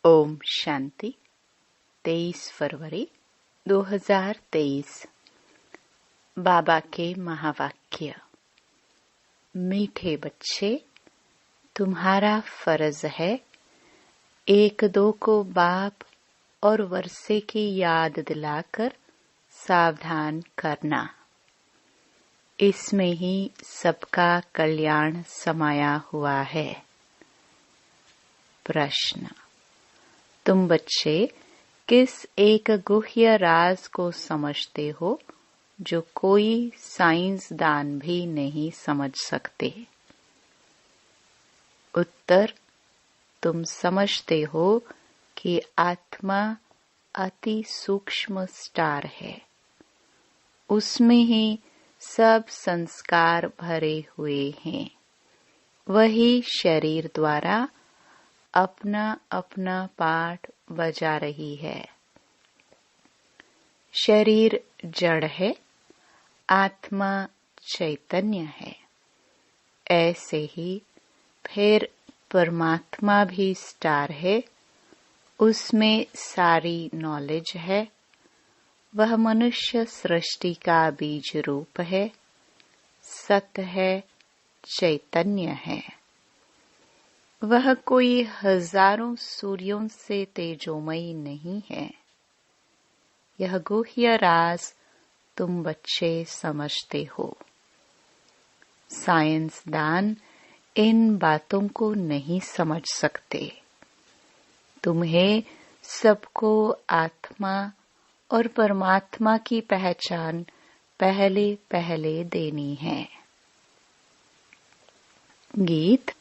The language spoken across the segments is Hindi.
ओम शांति। 23 फरवरी 2023। बाबा के महावाक्य। मीठे बच्चे, तुम्हारा फर्ज है एक दो को बाप और वर्षे की याद दिलाकर सावधान करना। इसमें ही सबका कल्याण समाया हुआ है। प्रश्न: तुम बच्चे किस एक गुह्य राज को समझते हो जो कोई साइंसदान भी नहीं समझ सकते? उत्तर: तुम समझते हो कि आत्मा अति सूक्ष्म स्टार है। उसमें ही सब संस्कार भरे हुए हैं। वही शरीर द्वारा अपना अपना पाठ बजा रही है। शरीर जड़ है, आत्मा चैतन्य है। ऐसे ही फिर परमात्मा भी स्टार है। उसमें सारी नॉलेज है। वह मनुष्य सृष्टि का बीज रूप है, सत्य है, चैतन्य है। वह कोई हजारों सूर्यों से तेजोमयी नहीं है। यह गुह्य राज तुम बच्चे समझते हो। साइंसदान इन बातों को नहीं समझ सकते। तुम्हें सबको आत्मा और परमात्मा की पहचान पहले पहले देनी है। गीत।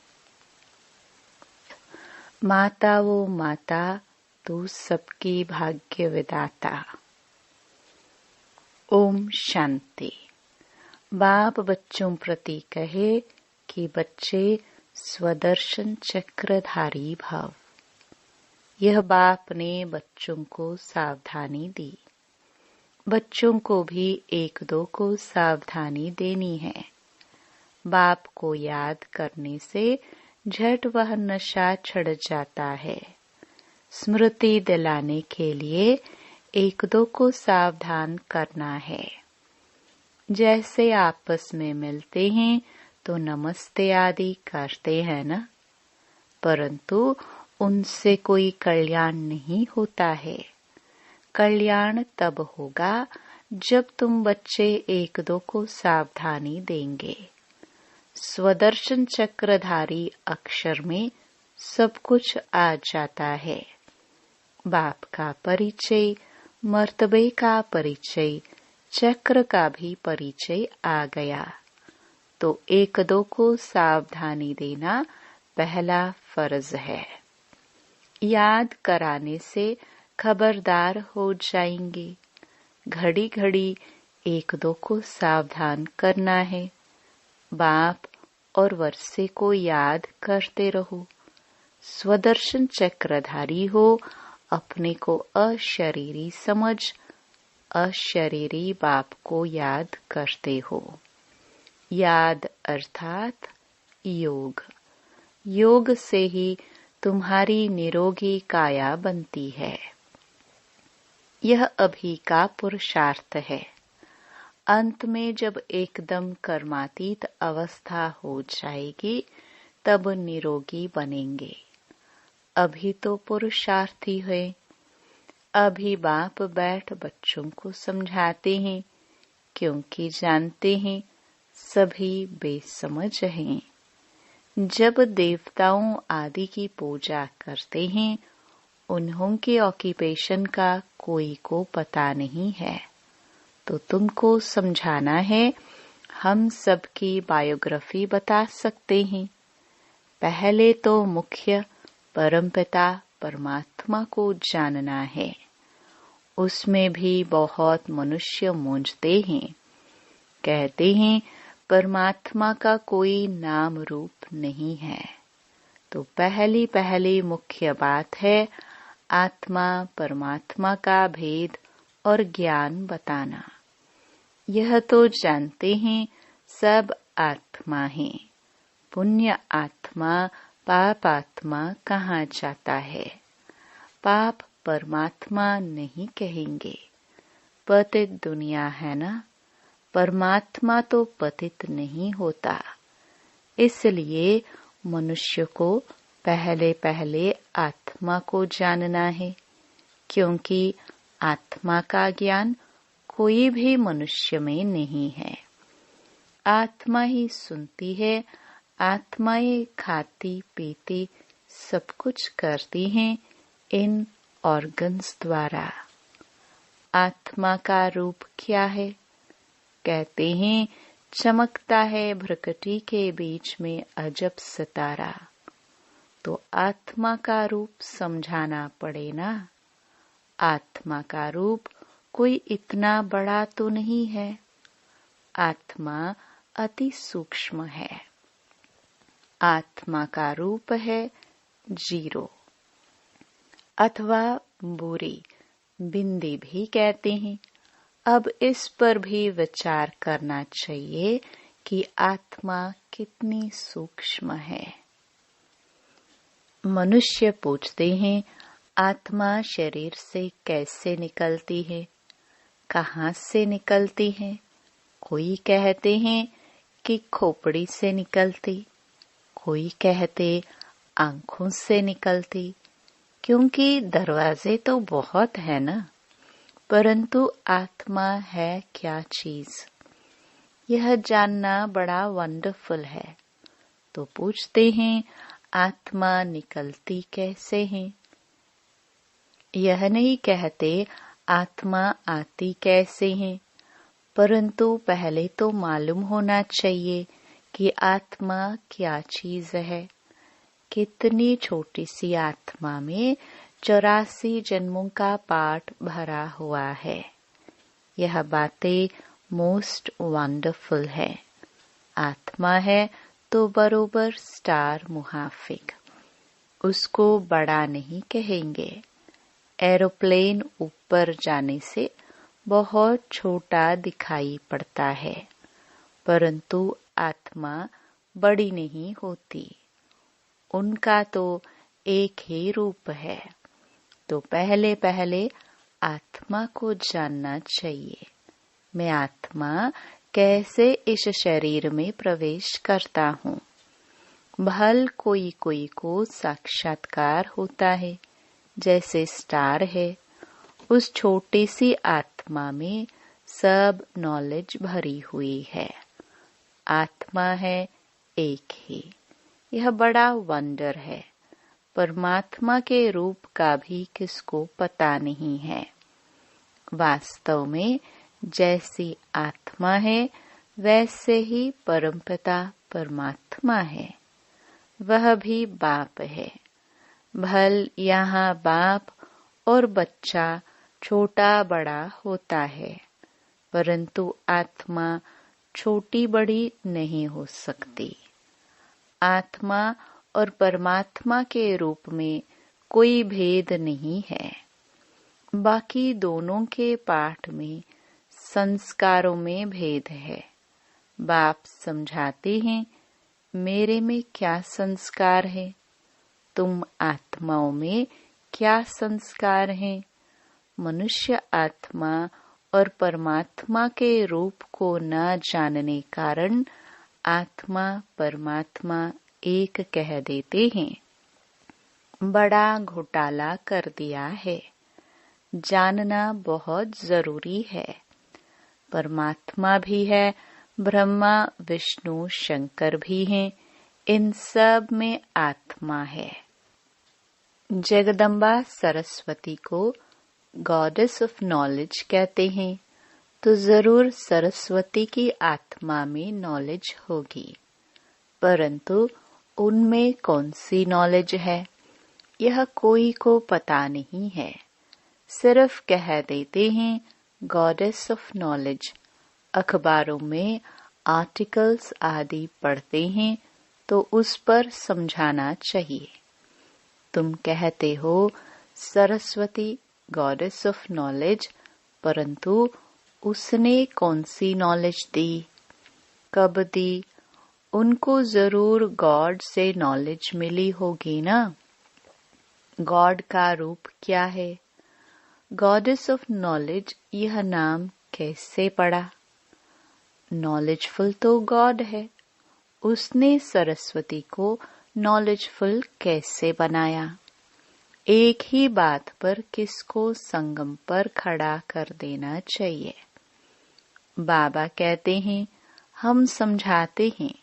माता वो माता, तू सबकी भाग्य विदाता। ओम शांति। बाप बच्चों प्रति कहे कि बच्चे स्वदर्शन चक्रधारी भव। यह बाप ने बच्चों को सावधानी दी। बच्चों को भी एक दो को सावधानी देनी है। बाप को याद करने से झट वह नशा छड़ जाता है। स्मृति दिलाने के लिए एक दो को सावधान करना है। जैसे आपस में मिलते हैं तो नमस्ते आदि करते हैं ना, परंतु उनसे कोई कल्याण नहीं होता है। कल्याण तब होगा जब तुम बच्चे एक दो को सावधानी देंगे। स्वदर्शन चक्रधारी अक्षर में सब कुछ आ जाता है। बाप का परिचय, मर्तबे का परिचय, चक्र का भी परिचय आ गया। तो एक दो को सावधानी देना पहला फर्ज है। याद कराने से खबरदार हो जाएंगे। घड़ी घड़ी एक दो को सावधान करना है। बाप और वर्षे को याद करते रहो। स्वदर्शन चक्रधारी हो, अपने को अशरीरी समझ अशरीरी बाप को याद करते हो। याद अर्थात योग। योग से ही तुम्हारी निरोगी काया बनती है। यह अभी का पुरुषार्थ है। अंत में जब एकदम कर्मातीत अवस्था हो जाएगी तब निरोगी बनेंगे। अभी तो पुरुषार्थी है। अभी बाप बैठ बच्चों को समझाते हैं, क्योंकि जानते हैं सभी बेसमझ हैं। जब देवताओं आदि की पूजा करते हैं, उन्हों के ऑक्यूपेशन का कोई को पता नहीं है, तो तुमको समझाना है। हम सबकी बायोग्राफी बता सकते हैं। पहले तो मुख्य परमपिता परमात्मा को जानना है। उसमें भी बहुत मनुष्य मूंझते हैं। कहते हैं परमात्मा का कोई नाम रूप नहीं है। तो पहली पहली मुख्य बात है आत्मा परमात्मा का भेद और ज्ञान बताना। यह तो जानते हैं सब आत्मा है। पुण्य आत्मा पाप आत्मा कहाँ जाता है? पाप परमात्मा नहीं कहेंगे। पतित दुनिया है ना, परमात्मा तो पतित नहीं होता। इसलिए मनुष्य को पहले पहले आत्मा को जानना है, क्योंकि आत्मा का ज्ञान कोई भी मनुष्य में नहीं है। आत्मा ही सुनती है, आत्मा ही खाती पीती सब कुछ करती है इन ऑर्गन्स द्वारा। आत्मा का रूप क्या है? कहते हैं चमकता है भ्रकटी के बीच में अजब सितारा। तो आत्मा का रूप समझाना पड़े ना। आत्मा का रूप कोई इतना बड़ा तो नहीं है। आत्मा अति सूक्ष्म है। आत्मा का रूप है जीरो, अथवा बुरी बिंदी भी कहते हैं। अब इस पर भी विचार करना चाहिए कि आत्मा कितनी सूक्ष्म है। मनुष्य पूछते हैं आत्मा शरीर से कैसे निकलती है, कहाँ से निकलती है। कोई कहते हैं कि खोपड़ी से निकलती, कोई कहते आंखों से निकलती, क्योंकि दरवाजे तो बहुत है ना। परंतु आत्मा है क्या चीज, यह जानना बड़ा वंडरफुल है। तो पूछते हैं आत्मा निकलती कैसे है। यह नहीं कहते आत्मा आती कैसे है, परंतु पहले तो मालूम होना चाहिए कि आत्मा क्या चीज है। कितनी छोटी सी आत्मा में 84 जन्मों का पाठ भरा हुआ है। यह बातें मोस्ट वंडरफुल है। आत्मा है तो बरोबर स्टार मुहाफिक, उसको बड़ा नहीं कहेंगे। एरोप्लेन ऊपर जाने से बहुत छोटा दिखाई पड़ता है, परंतु आत्मा बड़ी नहीं होती। उनका तो एक ही रूप है। तो पहले पहले आत्मा को जानना चाहिए। मैं आत्मा कैसे इस शरीर में प्रवेश करता हूँ। भल कोई कोई को साक्षात्कार होता है, जैसे स्टार है। उस छोटी सी आत्मा में सब नॉलेज भरी हुई है। आत्मा है एक ही। यह बड़ा वंडर है। परमात्मा के रूप का भी किसको पता नहीं है। वास्तव में जैसी आत्मा है वैसे ही परमपिता परमात्मा है। वह भी बाप है। भल यहाँ बाप और बच्चा छोटा बड़ा होता है, परंतु आत्मा छोटी बड़ी नहीं हो सकती। आत्मा और परमात्मा के रूप में कोई भेद नहीं है। बाकी दोनों के पाठ में संस्कारों में भेद है। बाप समझाते हैं मेरे में क्या संस्कार है, तुम आत्माओं में क्या संस्कार है। मनुष्य आत्मा और परमात्मा के रूप को न जानने कारण आत्मा परमात्मा एक कह देते हैं। बड़ा घोटाला कर दिया है। जानना बहुत जरूरी है। परमात्मा भी है, ब्रह्मा विष्णु शंकर भी हैं। इन सब में आत्मा है। जगदम्बा सरस्वती को गॉडेस ऑफ नॉलेज कहते हैं, तो जरूर सरस्वती की आत्मा में नॉलेज होगी, परंतु उनमें कौन सी नॉलेज है यह कोई को पता नहीं है। सिर्फ कह देते हैं गॉडेस ऑफ नॉलेज। अखबारों में आर्टिकल्स आदि पढ़ते हैं तो उस पर समझाना चाहिए। तुम कहते हो सरस्वती गॉडेस ऑफ नॉलेज, परंतु उसने कौन सी नॉलेज दी, कब दी। उनको जरूर गॉड से नॉलेज मिली होगी ना। गॉड का रूप क्या है? गॉडेस ऑफ नॉलेज, यह नाम कैसे पड़ा? नॉलेजफुल तो गॉड है, उसने सरस्वती को नॉलेजफुल कैसे बनाया? एक ही बात पर किसको संगम पर खड़ा कर देना चाहिए? बाबा कहते हैं, हम समझाते हैं,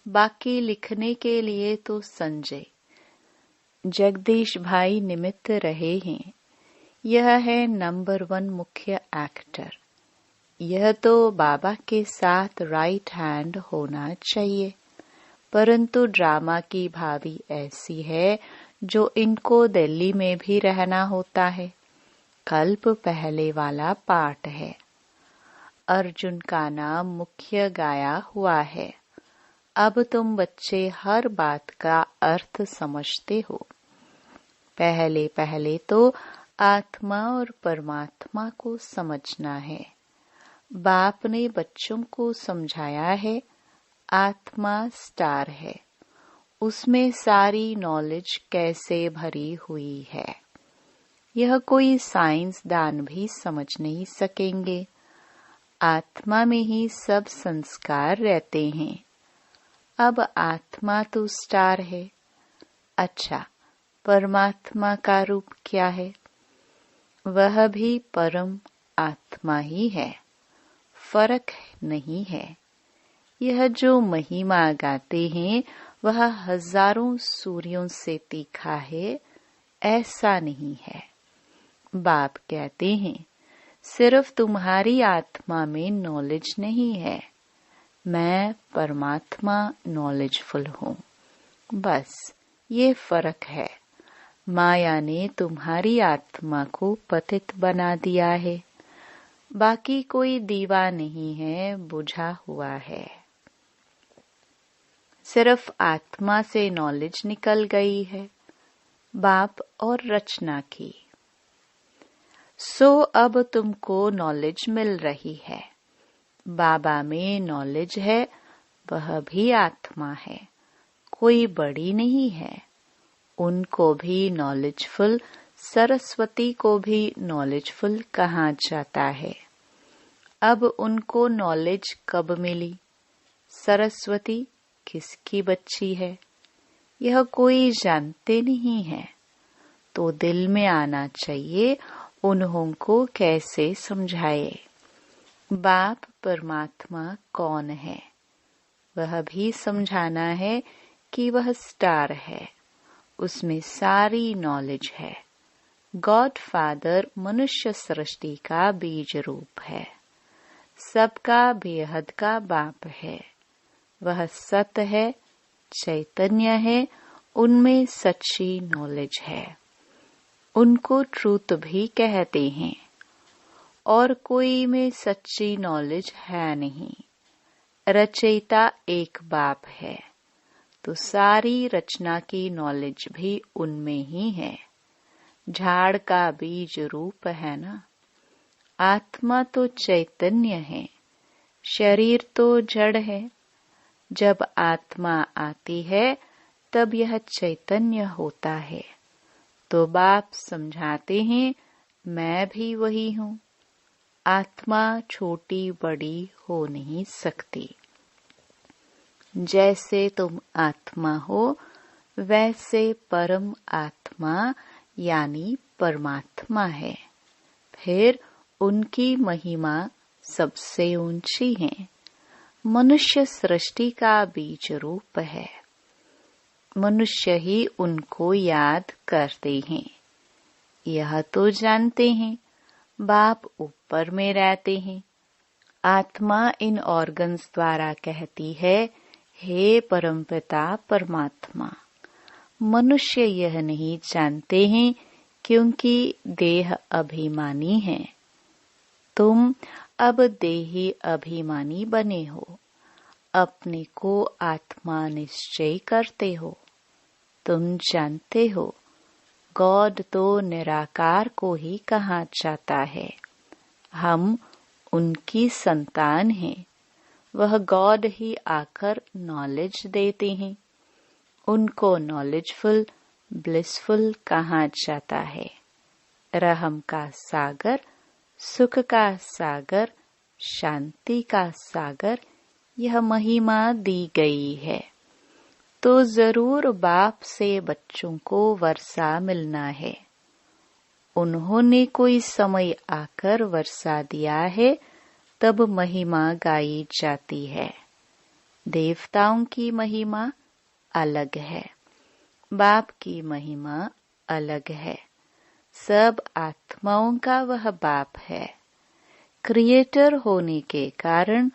बाकी लिखने के लिए तो संजय जगदीश भाई निमित्त रहे हैं। यह है नंबर 1 मुख्य एक्टर। यह तो बाबा के साथ राइट हैंड होना चाहिए, परंतु ड्रामा की भावी ऐसी है जो इनको दिल्ली में भी रहना होता है। कल्प पहले वाला पार्ट है। अर्जुन का नाम मुख्य गाया हुआ है। अब तुम बच्चे हर बात का अर्थ समझते हो। पहले पहले तो आत्मा और परमात्मा को समझना है। बाप ने बच्चों को समझाया है, आत्मा स्टार है, उसमें सारी नॉलेज कैसे भरी हुई है, यह कोई साइंसदान भी समझ नहीं सकेंगे। आत्मा में ही सब संस्कार रहते हैं। अब आत्मा तो स्टार है। अच्छा, परमात्मा का रूप क्या है? वह भी परम आत्मा ही है, फर्क नहीं है। यह जो महिमा गाते हैं वह हजारों सूर्यों से तीखा है, ऐसा नहीं है। बाप कहते हैं, सिर्फ तुम्हारी आत्मा में नॉलेज नहीं है, मैं परमात्मा नॉलेजफुल हूँ। बस ये फर्क है। माया ने तुम्हारी आत्मा को पतित बना दिया है। बाकी कोई दीवा नहीं है, बुझा हुआ है। सिर्फ आत्मा से नॉलेज निकल गई है, बाप और रचना की। सो अब तुमको नॉलेज मिल रही है। बाबा में नॉलेज है, वह भी आत्मा है, कोई बड़ी नहीं है। उनको भी नॉलेजफुल, सरस्वती को भी नॉलेजफुल कहा जाता है। अब उनको नॉलेज कब मिली? सरस्वती किसकी बच्ची है, यह कोई जानते नहीं है। तो दिल में आना चाहिए, उन्हों को कैसे समझाए। बाप परमात्मा कौन है, वह भी समझाना है कि वह स्टार है, उसमें सारी नॉलेज है। गॉड फादर मनुष्य सृष्टि का बीज रूप है, सबका बेहद का बाप है। वह सत है, चैतन्य है, उनमें सच्ची नॉलेज है। उनको ट्रूथ भी कहते हैं। और कोई में सच्ची नॉलेज है नहीं। रचयिता एक बाप है, तो सारी रचना की नॉलेज भी उनमें ही है। झाड़ का बीज रूप है ना। आत्मा तो चैतन्य है, शरीर तो जड़ है। जब आत्मा आती है तब यह चैतन्य होता है। तो बाप समझाते हैं, मैं भी वही हूँ। आत्मा छोटी बड़ी हो नहीं सकती। जैसे तुम आत्मा हो, वैसे परम आत्मा यानी परमात्मा है। फिर उनकी महिमा सबसे ऊंची है। मनुष्य सृष्टि का बीज रूप है। मनुष्य ही उनको याद करते हैं। यह तो जानते हैं, बाप ऊपर में रहते हैं। आत्मा इन ऑर्गन्स द्वारा कहती है, हे परमपिता परमात्मा। मनुष्य यह नहीं जानते हैं क्योंकि देह अभिमानी है। तुम अब देही अभिमानी बने हो, अपने को आत्मा निश्चय करते हो। तुम जानते हो, गॉड तो निराकार को ही कहा जाता है। हम उनकी संतान हैं। वह गॉड ही आकर नॉलेज देते हैं। उनको नॉलेजफुल ब्लिसफुल कहा जाता है। रहम का सागर, सुख का सागर, शांति का सागर, यह महिमा दी गई है। तो जरूर बाप से बच्चों को वर्षा मिलना है। उन्होंने कोई समय आकर वर्षा दिया है, तब महिमा गाई जाती है। देवताओं की महिमा अलग है, बाप की महिमा अलग है। सब आत्माओं का वह बाप है। क्रिएटर होने के कारण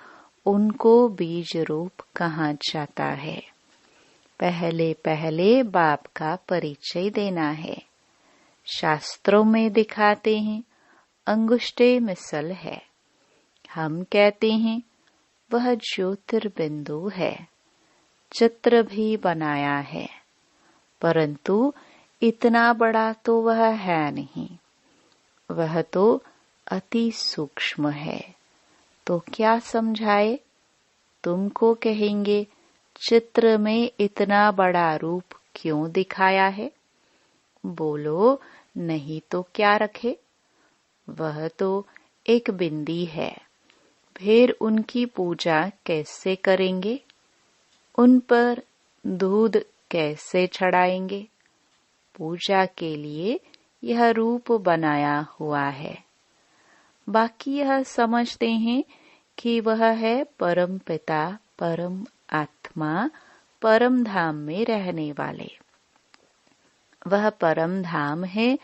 उनको बीज रूप कहा जाता है। पहले पहले बाप का परिचय देना है। शास्त्रों में दिखाते हैं अंगुष्ठे मिसल है। हम कहते हैं वह ज्योतिर्बिंदु है। चित्र भी बनाया है, परंतु इतना बड़ा तो वह है नहीं। वह तो अति सूक्ष्म है। तो क्या समझाए? तुमको कहेंगे चित्र में इतना बड़ा रूप क्यों दिखाया है? बोलो नहीं तो क्या रखे? वह तो एक बिंदी है। फिर उनकी पूजा कैसे करेंगे? उन पर दूध कैसे चढ़ाएंगे? पूजा के लिए यह रूप बनाया हुआ है। बाकी यह समझते हैं कि वह है परम पिता, परम आत्मा, परम धाम में रहने वाले। वह परम धाम है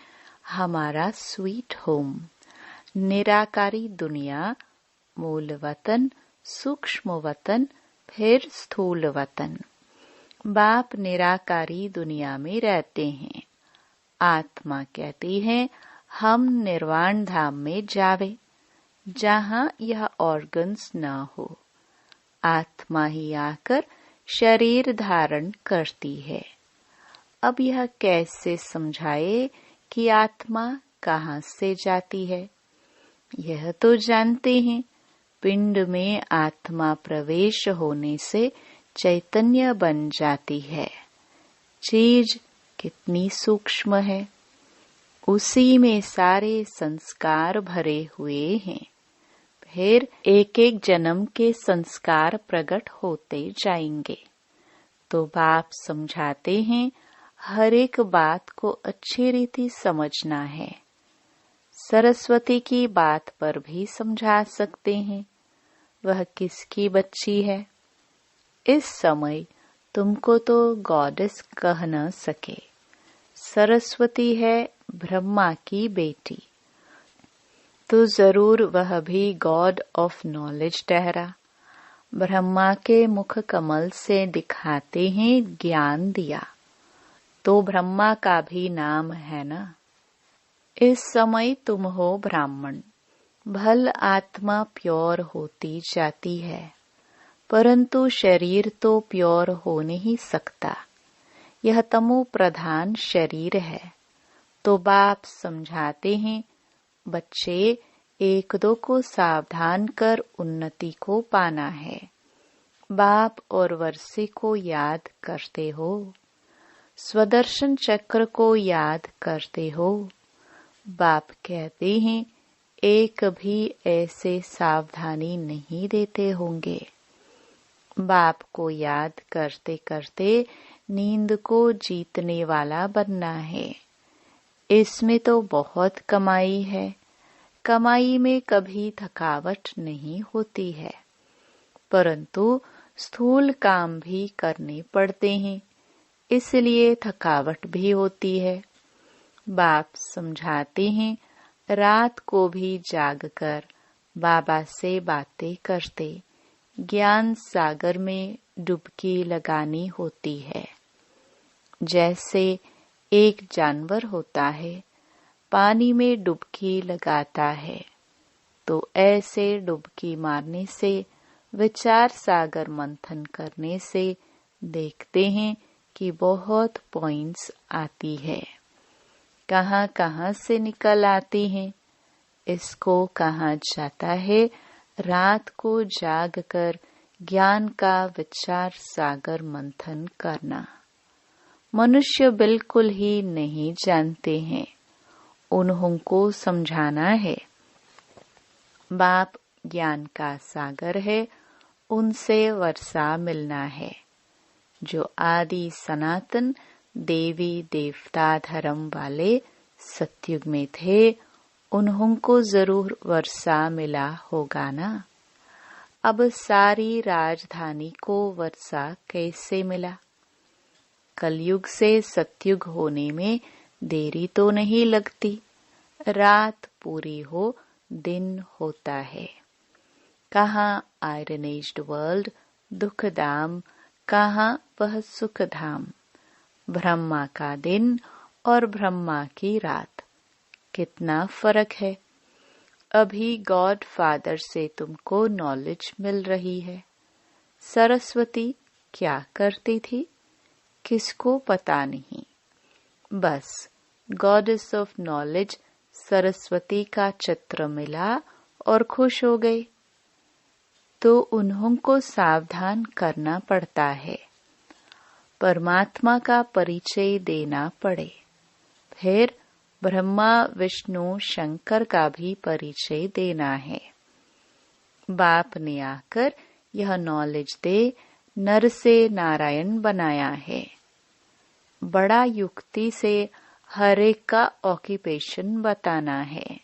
हमारा स्वीट होम, निराकारी दुनिया, मूल वतन, सूक्ष्म वतन, फिर स्थूल वतन। बाप निराकारी दुनिया में रहते हैं। आत्मा कहती है हम निर्वाण धाम में जावे, जहाँ यह ऑर्गन्स ना हो। आत्मा ही आकर शरीर धारण करती है। अब यह कैसे समझाए कि आत्मा कहाँ से जाती है? यह तो जानते हैं, पिंड में आत्मा प्रवेश होने से चैतन्य बन जाती है। चीज कितनी सूक्ष्म है। उसी में सारे संस्कार भरे हुए हैं। फिर एक एक जन्म के संस्कार प्रकट होते जाएंगे। तो बाप समझाते हैं हर एक बात को अच्छी रीति समझना है। सरस्वती की बात पर भी समझा सकते हैं। वह किसकी बच्ची है? इस समय तुमको तो गॉडेस कह न सके। सरस्वती है ब्रह्मा की बेटी, तो जरूर वह भी गॉड ऑफ नॉलेज ठहरा। ब्रह्मा के मुख कमल से दिखाते हैं ज्ञान दिया, तो ब्रह्मा का भी नाम है ना। इस समय तुम हो ब्राह्मण। भल आत्मा प्योर होती जाती है, परंतु शरीर तो प्योर हो नहीं सकता। यह तमो प्रधान शरीर है। तो बाप समझाते हैं बच्चे, एक दो को सावधान कर उन्नति को पाना है। बाप और वर्षे को याद करते हो, स्वदर्शन चक्र को याद करते हो। बाप कहते हैं एक भी ऐसे सावधानी नहीं देते होंगे। बाप को याद करते करते नींद को जीतने वाला बनना है। इसमें तो बहुत कमाई है। कमाई में कभी थकावट नहीं होती है, परंतु स्थूल काम भी करने पड़ते हैं, इसलिए थकावट भी होती है। बाप समझाते हैं रात को भी जागकर बाबा से बातें करते ज्ञान सागर में डुबकी लगानी होती है। जैसे एक जानवर होता है, पानी में डुबकी लगाता है, तो ऐसे डुबकी मारने से, विचार सागर मंथन करने से देखते हैं कि बहुत पॉइंट्स आती है। कहाँ कहाँ से निकल आती हैं। इसको कहा जाता है रात को जागकर ज्ञान का विचार सागर मंथन करना। मनुष्य बिल्कुल ही नहीं जानते हैं, उनको समझाना है। बाप ज्ञान का सागर है, उनसे वर्षा मिलना है। जो आदि सनातन देवी देवता धर्म वाले सतयुग में थे, उनको जरूर वर्षा मिला होगा ना। अब सारी राजधानी को वर्षा कैसे मिला? कलयुग से सतयुग होने में देरी तो नहीं लगती। रात पूरी हो दिन होता है। कहाँ आयरन एज्ड वर्ल्ड दुख धाम, कहाँ वह सुख धाम। ब्रह्मा का दिन और ब्रह्मा की रात, कितना फर्क है। अभी गॉड फादर से तुमको नॉलेज मिल रही है। सरस्वती क्या करती थी, किसको पता नहीं। बस गॉडेस ऑफ नॉलेज सरस्वती का चित्र मिला और खुश हो गए। तो उनको सावधान करना पड़ता है। परमात्मा का परिचय देना पड़े। फिर ब्रह्मा विष्णु शंकर का भी परिचय देना है। बाप ने आकर यह नॉलेज दे नर से नारायण बनाया है। बड़ा युक्ति से हर एक का ऑक्यूपेशन बताना है।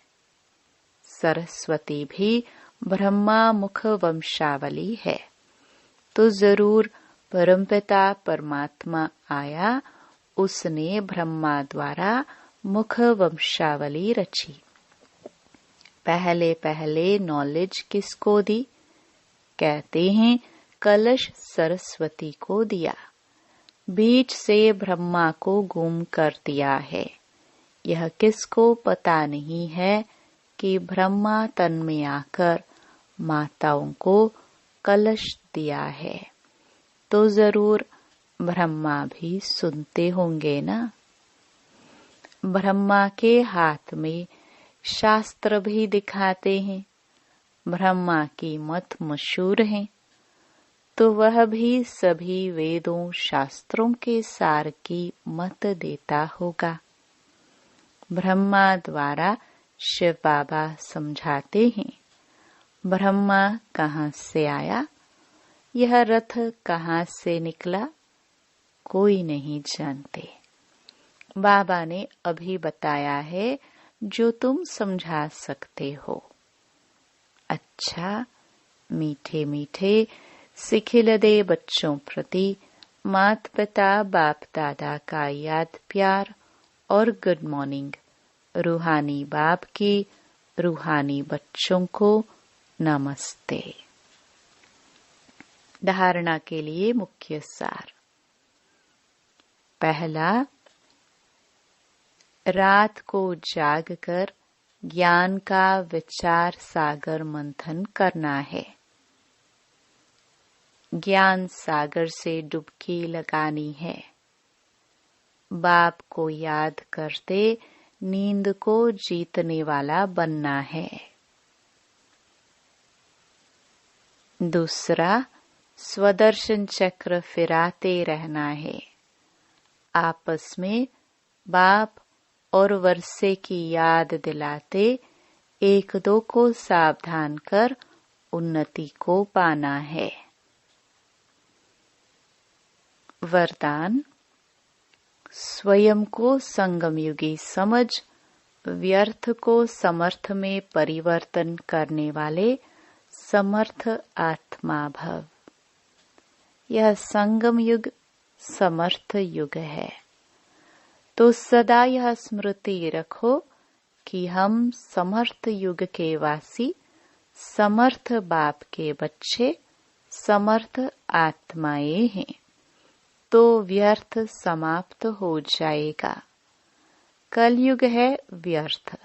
सरस्वती भी ब्रह्मा मुख वंशावली है, तो जरूर परमपिता परमात्मा आया, उसने ब्रह्मा द्वारा मुख वंशावली रची। पहले पहले नॉलेज किसको दी? कहते हैं कलश सरस्वती को दिया। बीच से ब्रह्मा को गुम कर दिया है। यह किसको पता नहीं है कि ब्रह्मा तन में आकर माताओं को कलश दिया है। तो जरूर ब्रह्मा भी सुनते होंगे ना। ब्रह्मा के हाथ में शास्त्र भी दिखाते हैं। ब्रह्मा की मत मशहूर है, तो वह भी सभी वेदों शास्त्रों के सार की मत देता होगा। ब्रह्मा द्वारा शिव बाबा समझाते हैं, ब्रह्मा कहाँ से आया, यह रथ कहाँ से निकला, कोई नहीं जानते। बाबा ने अभी बताया है जो तुम समझा सकते हो। अच्छा, मीठे मीठे सिखिलदे बच्चों प्रति माता पिता बाप दादा का याद प्यार और गुड मॉर्निंग। रूहानी बाप की रूहानी बच्चों को नमस्ते। धारणा के लिए मुख्य सार। पहला, रात को जागकर ज्ञान का विचार सागर मंथन करना है। ज्ञान सागर से डुबकी लगानी है। बाप को याद करते नींद को जीतने वाला बनना है। दूसरा, स्वदर्शन चक्र फिराते रहना है। आपस में बाप और वर्षे की याद दिलाते एक दो को सावधान कर उन्नति को पाना है। वरदान, स्वयं को संगम युगी समझ व्यर्थ को समर्थ में परिवर्तन करने वाले समर्थ आत्मा भव। यह संगम युग समर्थ युग है, तो सदा यह स्मृति रखो कि हम समर्थ युग के वासी, समर्थ बाप के बच्चे, समर्थ आत्माएं हैं। तो व्यर्थ समाप्त हो जाएगा। कलयुग है व्यर्थ।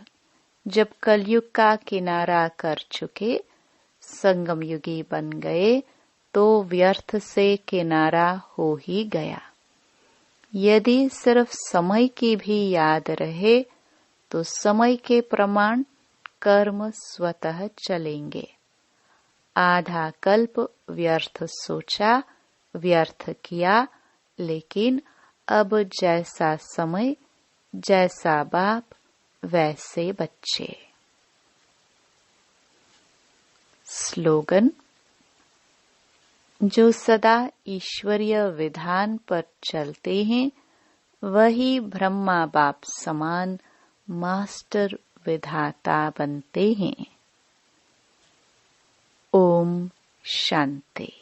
जब कलयुग का किनारा कर चुके, संगम युगी बन गए, तो व्यर्थ से किनारा हो ही गया। यदि सिर्फ समय की भी याद रहे, तो समय के प्रमाण कर्म स्वतः चलेंगे। आधा कल्प व्यर्थ सोचा, व्यर्थ किया, लेकिन अब जैसा समय, जैसा बाप, वैसे बच्चे। स्लोगन: जो सदा ईश्वरीय विधान पर चलते हैं, वही ब्रह्मा बाप समान मास्टर विधाता बनते हैं। ओम शांति।